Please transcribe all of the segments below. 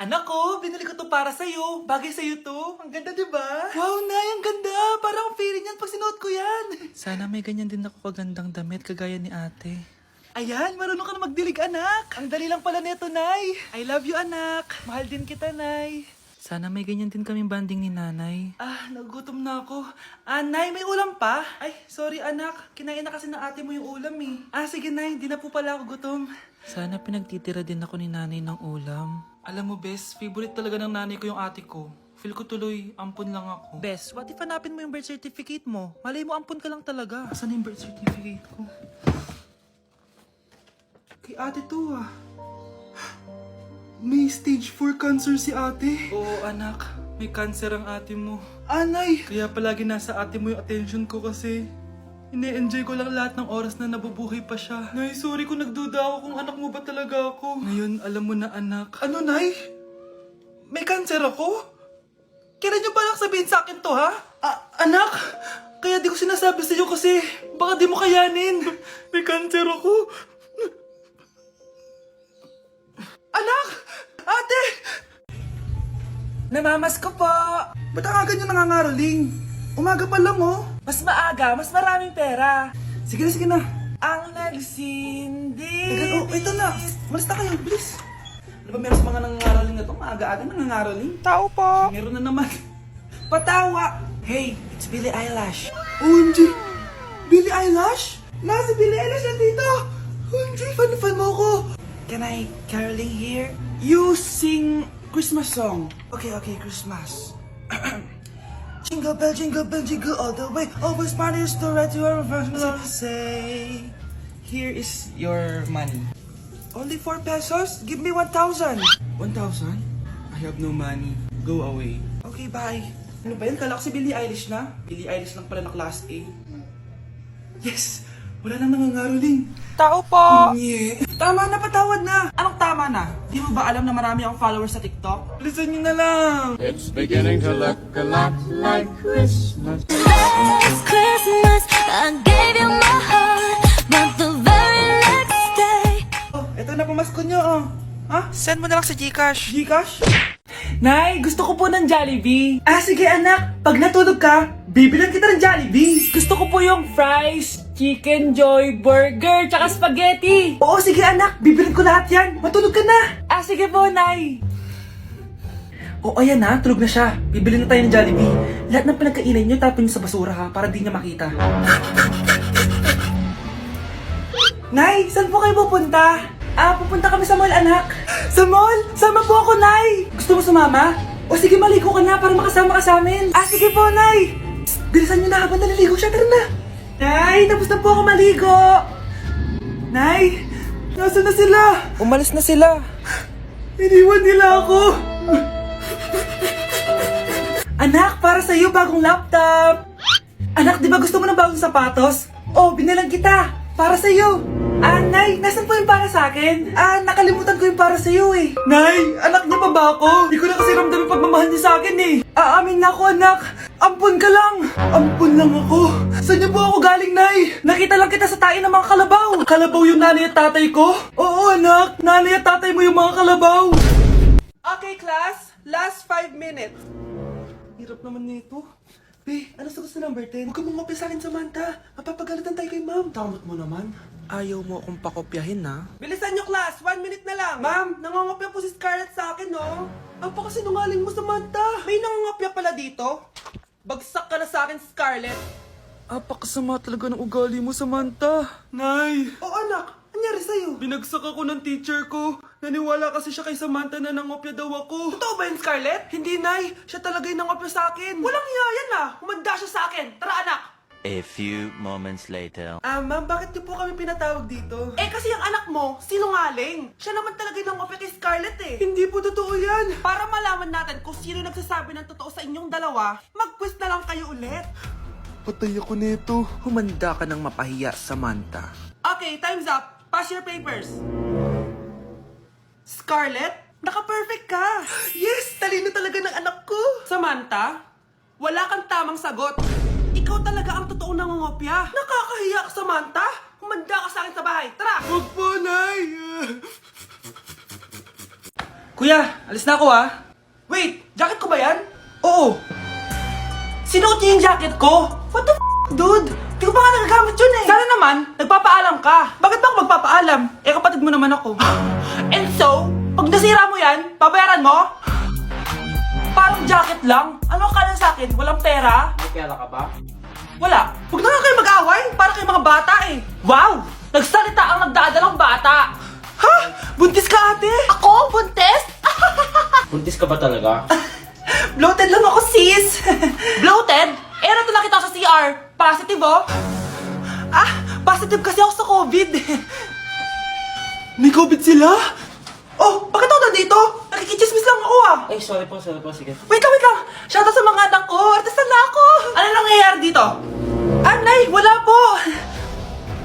Anak ko, binili ko to para sa'yo. Bagay sa'yo to. Ang ganda, diba? Wow, Nay, ang ganda. Parang ang feeling yan pag sinuot ko yan. Sana may ganyan din ako kagandang damit kagaya ni ate. Ayan, marunong ka na magdilig, anak. Ang dali lang pala nito, Nay. I love you, anak. Mahal din kita, Nay. Sana may ganyan din kaming banding ni nanay. Nagugutom na ako. Nay, may ulam pa? Ay, sorry anak. Kinain na kasi ng ate mo yung ulam eh. Sige Nay, di na po pala ako gutom. Sana pinagtitira din ako ni nanay ng ulam. Alam mo, Bes, favorite talaga ng nanay ko yung ate ko. Feel ko tuloy, ampun lang ako. Bes, what if hanapin mo yung birth certificate mo? Malay mo, ampun ka lang talaga. Asan yung birth certificate ko? Kay ate to ah. May stage 4 cancer si ate. Oo, anak. May cancer ang ate mo. Anay! Kaya palagi nasa ate mo yung attention ko kasi ine-enjoy ko lang lahat ng oras na nabubuhay pa siya. Nay, sorry kung nagduda ako kung anak mo ba talaga ako. Ngayon, alam mo na anak. Ano, Nay? May cancer ako? Kailan niyo palang sabihin sa akin to, ha? Anak! Kaya di ko sinasabi sa'yo kasi baka di mo kayanin. May cancer ako. Anak! Ate! Namamas ko po! Ba't ang aga niyo nangangaraling? Umaga pa lang oh. Mas maaga, mas maraming pera. Sige na, sige na. Ang nagsindi. Ito na. Malis na kayo, bilis. Ano ba meron sa mga nangangaraling na to? Maaga-aga nangangaraling? Tao po. Meron na naman. Patawa. Hey, it's Billie Eilish. OMG! Billie Eilish? Nasa Billie Eilish na dito. OMG, fan mo ko. Can I caroling here? You sing Christmas song. Okay, Christmas. Jingle bell, jingle all the way. Always partners to right to our version. Say, here is your money. Only 4 pesos? Give me 1,000. 1,000? I have no money. Go away. Okay, bye. Ano ba yan? Kala ko si Billie Eilish na. Billie Eilish lang pala na class A. Yes! Wala nang nangangaroling. Tao po! Tama na, patawad na! Anong tama na? Di mo ba alam na marami akong followers sa TikTok? Listen nyo na lang! It's beginning to look a lot like Christmas. Last Christmas, I gave you my heart, but the very next day. Oh, eto na pamasko nyo, oh. Ha? Send mo na lang sa Gcash. Gcash? Nay, gusto ko po ng Jollibee. Sige anak, pag natulog ka, bibilan kita ng Jollibee. Gusto ko po yung fries, chicken joy, burger, tsaka spaghetti. Oo, sige anak, bibilan ko lahat yan. Matulog ka na. Sige po, Nay. Oo, ayan na, tulog na siya. Bibilin na tayo ng Jollibee. Lahat ng pinagkainan niyo, tapon niyo sa basura ha, para di niya makita. Nay, saan po kayo pupunta? Pupunta kami sa mall, anak. Sa mall? Sama po ako, Nay. Gusto mo sumama? O sige, maligo ka na para makasama ka sa amin. Sige po, Nay. Psst, bilisan niyo na habang naliligo siya. Tara na. Nay, tapos na po ako maligo. Nay, nasaan na sila? Umalis na sila. Iniwan nila ako. Anak, para sa'yo bagong laptop. Anak, di ba gusto mo ng bagong sapatos? Binilang kita. Para sa'yo. Nay, nasan po yung para sa akin? Nakalimutan ko yung para sa'yo eh. Nay, anak niya pa ba ako? Di ko na kasi ramdam yung pagmamahal niya sa akin eh. Aamin na ako, anak. Ampun ka lang. Ampun lang ako. Saan niyo po ako galing, Nay? Nakita lang kita sa tae ng mga kalabaw. Kalabaw yung nanay at tatay ko? Oo, anak. Nanay at tatay mo yung mga kalabaw. Okay, class. Last 5 minutes. Hirap naman nito. Ano sagot sa number 10? Huwag ka mong sa akin, Samantha. Mapapagalitan tayo kay ma'am. Tamot mo naman. Ayaw mo akong pakopyahin, ha? Bilisan nyo, class! 1 minute na lang! Ma'am, nangangopya po si Scarlett sa akin, no? Apakasinungaling mo, Samantha! May nangangopya pala dito? Bagsak ka na sa akin, Scarlett! Apakasama talaga ng ugali mo, Samantha! Nay! Anak! Anyari sa'yo? Binagsak ako ng teacher ko. Naniwala kasi siya kay Samantha na nangopya daw ako. Totoo ba yun, Scarlett? Hindi, Nay. Siya talaga yung nangopya sa akin. Walang hiya yan, Humanda siya sa akin. Tara, anak! A few moments later. Ma'am, bakit niyo po kami pinatawag dito? Kasi yung anak mo, sinungaling. Siya naman talaga yung nangopya kay Scarlett eh. Hindi po totoo yan. Para malaman natin kung sino nagsasabi ng totoo sa inyong dalawa, mag-quiz na lang kayo ulit. Patay ako nito. Humanda ka ng mapahiya, Samantha. Okay, time's up. Pass your papers. Scarlett, naka-perfect ka. Yes, talino talaga ng anak ko. Samantha, wala kang tamang sagot. Ikaw talaga ang totoong nangungopya. Nakakahiya ka, Samantha. Humanda ka sa akin sa bahay. Tara! Huwag po, Nay. Kuya, alis na ako ah. Wait, jacket ko ba yan? Oo. Sinuot niya yung jacket ko? What the dude? Di ko pa nga nagagamit yun eh. Sana naman, nagpapaalam ka. Bakit ba ako magpapaalam? Eh, kapatid mo naman ako. And so, pag nasira mo yan, babayaran mo? Parang jacket lang. Ano ka sa akin? Walang pera? May pera ka ba? Wala. Huwag na nga kayo mag-away. Para kayo mga bata eh. Wow! Nagsalita ang nagdadalang bata. Ha? Buntis ka ate? Ako? Buntis? Buntis ka ba talaga? Bloated lang ako sis. Bloated? Eh, nato nakita ko sa CR. Positive oh. Positive kasi ako sa COVID. May COVID sila? Oh, bakit ako nandito? Nakikichismis lang ako ah. Ay, sorry po, sige. Wait lang. Shoutout sa mga anak ko. Artista na ako. Ano nangyayari dito? Nay, wala po.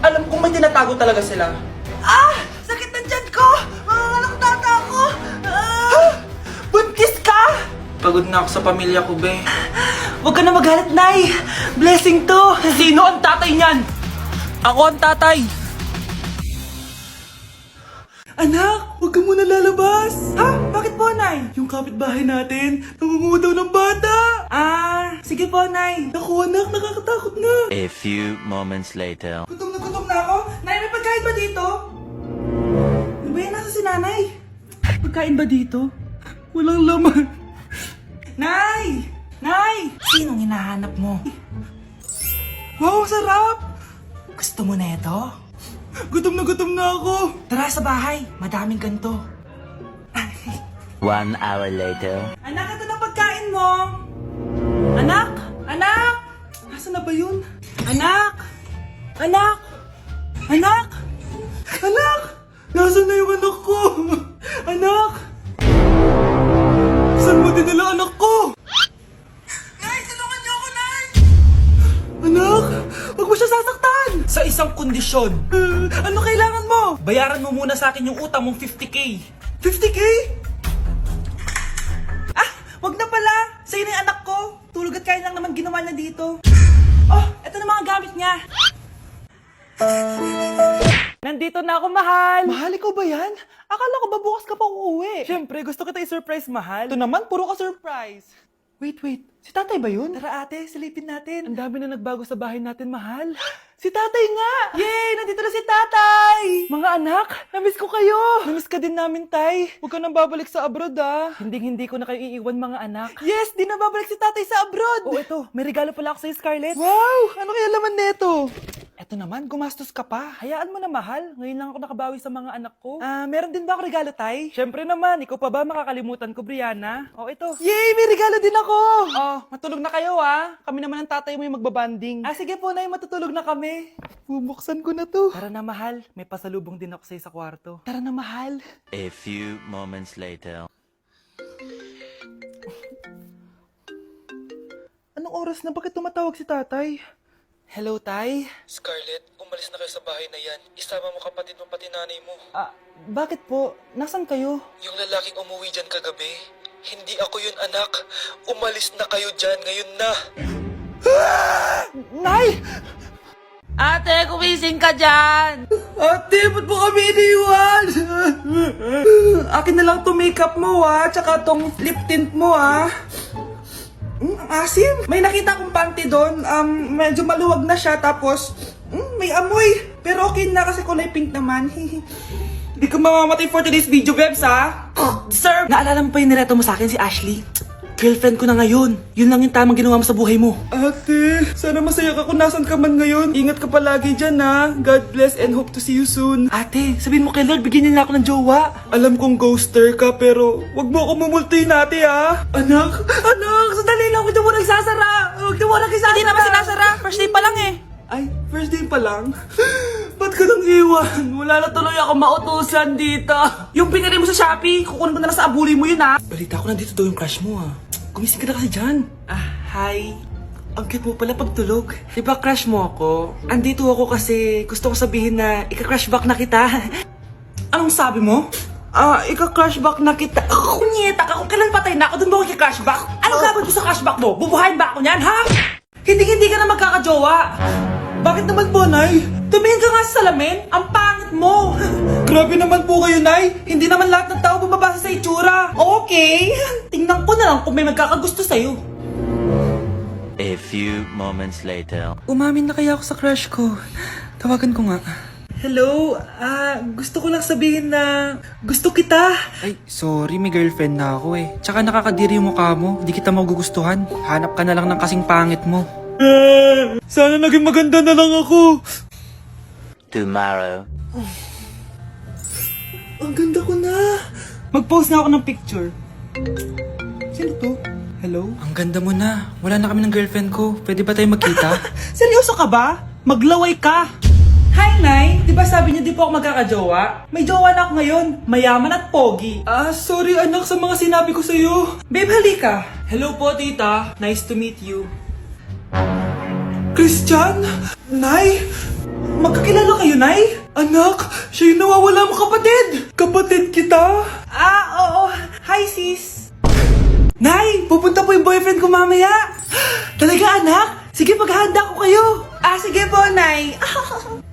Alam kong may tinatago talaga sila. Sakit na dyan ko. Manganganak tata ako. Buntis ka? Pagod na ako sa pamilya ko, be. Huwag ka na magalit, Nay. Blessing to. Sino ang tatay niyan? Ako ang tatay. Anak, huwag ka muna lalabas. Bakit po, Nay? Yung kapitbahay natin, nangungutaw ng bata. Sige po, Nay. Naku, anak, nakakatakot na. A few moments later. Gutom na ako. Nay, may pagkain ba dito? Ano ba yan? Nasa si Nanay? Pagkain ba dito? Walang laman. Nay! Nay! Sinong hinahanap mo? Wow, sarap! Gusto mo na ito? Gutom na ako. Tara sa bahay. Madaming ganito. 1 hour later. Anak, ito na pagkain mo. Anak! Anak! Nasaan na ba yun? Anak! Anak! Anak! Anak! Nasaan na yung anak ko? Anak! Saan mo dinala anak ko? Nay, tulungan niyo ako, Nay! Anak! Huwag mo siya sasaktan! Sa isang kondisyon. Ano kailangan mo? Bayaran mo muna sa akin yung utang mong 50k. 50k? Wag na pala. Sa'yo na yung anak ko. Tulog at kain lang naman ginawa niya dito. Oh, eto na mga gamit niya. Nandito na ako, mahal. Mahal, ikaw ba yan? Akala ko ba bukas ka pa uuwi? Siyempre, gusto kita i-surprise, mahal. Ito naman, puro ka surprise. Wait. Si tatay ba yun? Tara ate, silipin natin. Ang dami na nagbago sa bahay natin, mahal. Si tatay nga! Yay! Nandito na si tatay! Mga anak, namiss ko kayo! Namiss ka din namin, tay. Huwag ka nang babalik sa abroad, Hindi ko na kayo iiwan, mga anak. Yes! Di na babalik si tatay sa abroad! Oh, ito. May regalo pala ako sa'yo, Scarlett. Wow! Ano kaya laman neto? Eto naman, gumastos ka pa. Hayaan mo na, mahal. Ngayon lang ako nakabawi sa mga anak ko. Meron din ba ako regalo, tay? Siyempre naman, ikaw pa ba makakalimutan ko, Brianna? Oh, ito. Yay! May regalo din ako! Oh, matulog na kayo, Kami naman ang tatay mo yung magbabanding. Sige po, Nay, matutulog na kami. Bubuksan ko na to. Tara na, mahal. May pasalubong din ako sa'yo sa kwarto. Tara na, mahal. A few moments later. Anong oras na? Bakit tumatawag si tatay? Hello, tay? Scarlett, umalis na kayo sa bahay na yan. Isama mo kapatid mo pati nanay mo. Bakit po? Nasaan kayo? Yung lalaking umuwi dyan kagabi, hindi ako yun, anak. Umalis na kayo dyan ngayon na. Nay! Ate, kumising ka dyan! Ate, ba't mo kami iniwan? Akin na lang to makeup mo, tsaka tong lip tint mo, ang asim. May nakita akong panty doon. Medyo maluwag na siya, tapos may amoy. Pero okay na kasi kulay pink naman. Hindi ka mamamatay for today's video, Bebs, Sir! Naalala mo pa yung nireto mo sa akin, si Ashley? Girlfriend ko na ngayon. Yun lang yung tamang ginawa mo sa buhay mo. Ate, sana masaya ka kung nasan ka man ngayon. Ingat ka palagi dyan, God bless and hope to see you soon. Ate, sabihin mo kay Lord, bigyan niya na ako ng jowa. Alam kong ghoster ka, pero wag mo ako mumultuin ate, Anak, sandali lang, huwag na mo nagsasara. Huwag na mo nagsasara. Hindi naman sinasara. First day pa lang eh. Ay, first day pa lang? Ba't ka nang iwan? Wala na tuloy ako mautusan dito. Yung pinili mo sa Shopee, kukunin ko na lang sa abuli mo yun, Balita ko nandito daw yung crush mo, Gumising ka na kasi dyan. Hi. Ang cute mo pala pagtulog. Di ba crush mo ako? Andito ako kasi gusto ko sabihin na ika-crush back na kita. Anong sabi mo? Ika-crush back na kita. Kunyeta ka, kung kailan patay na ako, dun ba ako ika-crush back? Anong gagawin ko sa crush back mo? Bubuhayin ba ako niyan, ha? Hindi ka na magkakajowa. Bakit naman po, Nay? Tumingin ka nga sa salamin. Ang pangit mo. Grabe naman po kayo, Nay. Hindi naman lahat ng tao bumabasa sa itsura. Okay, tingnan ko na lang kung may magkakagusto sa'yo. A few moments later. Umamin na kaya ako sa crush ko. Tawagan ko nga. Hello, gusto ko lang sabihin na gusto kita. Ay, sorry, may girlfriend na ako eh. Tsaka nakakadiri yung mukha mo, di kita magugustuhan. Hanap ka na lang ng kasing pangit mo. Sana naging maganda na lang ako. Tomorrow. Ang ganda ko na. Mag-post na ako ng picture. Sino to? Hello? Ang ganda mo na. Wala na kami ng girlfriend ko. Pwede ba tayo magkita? Seryoso ka ba? Maglaway ka. Hi, Nay! Di ba sabi niyo di po ako magkakajowa? May jowa na ako ngayon. Mayaman at pogi. Sorry anak sa mga sinabi ko sa'yo. Babe, halika. Hello po, tita. Nice to meet you. Christian? Nay? Magkakilala kayo, Nay? Anak, siya yung nawawala mo kapatid. Kapatid kita? Oo. Hi, sis. Nay, pupunta po yung boyfriend ko mamaya. Talaga, anak? Sige, paghahanda ko kayo. Sige po, Nay.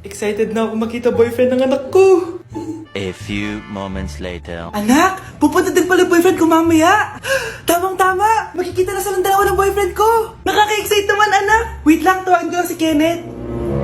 Excited na ako makita boyfriend ng anak ko. A few moments later. Anak, pupunta din pala yung boyfriend ko mamaya. Tamang-tama, makikita na silang dalawa ng boyfriend ko. Nakaka-excite naman, anak. Wait lang, tawagin ko lang si Kenneth.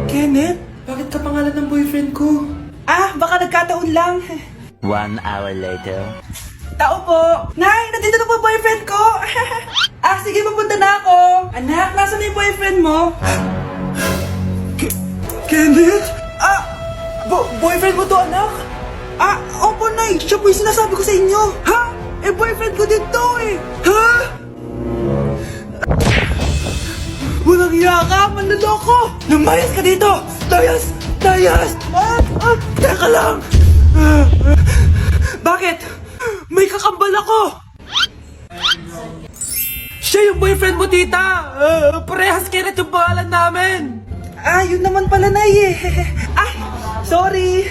Kenneth? Bakit ka pangalan ng boyfriend ko? Baka nagkataon lang. 1 hour later. Tao po. Nay, nandito na po boyfriend ko. Sige, papunta na ako. Anak, nasa na yung boyfriend mo? Kenneth? Boyfriend mo to, anak? Opo, Nay. Siya po yung sinasabi ko sa inyo. Ha? Boyfriend ko din to eh. Ha? Walang hiya ka, manloloko! Lumayas ka dito! Layas! Teka lang! Bakit? May kakambal ako! Siya yung boyfriend mo, tita! Parehas Kenneth yung pangalan namin! Yun naman pala, Nay eh. Sorry!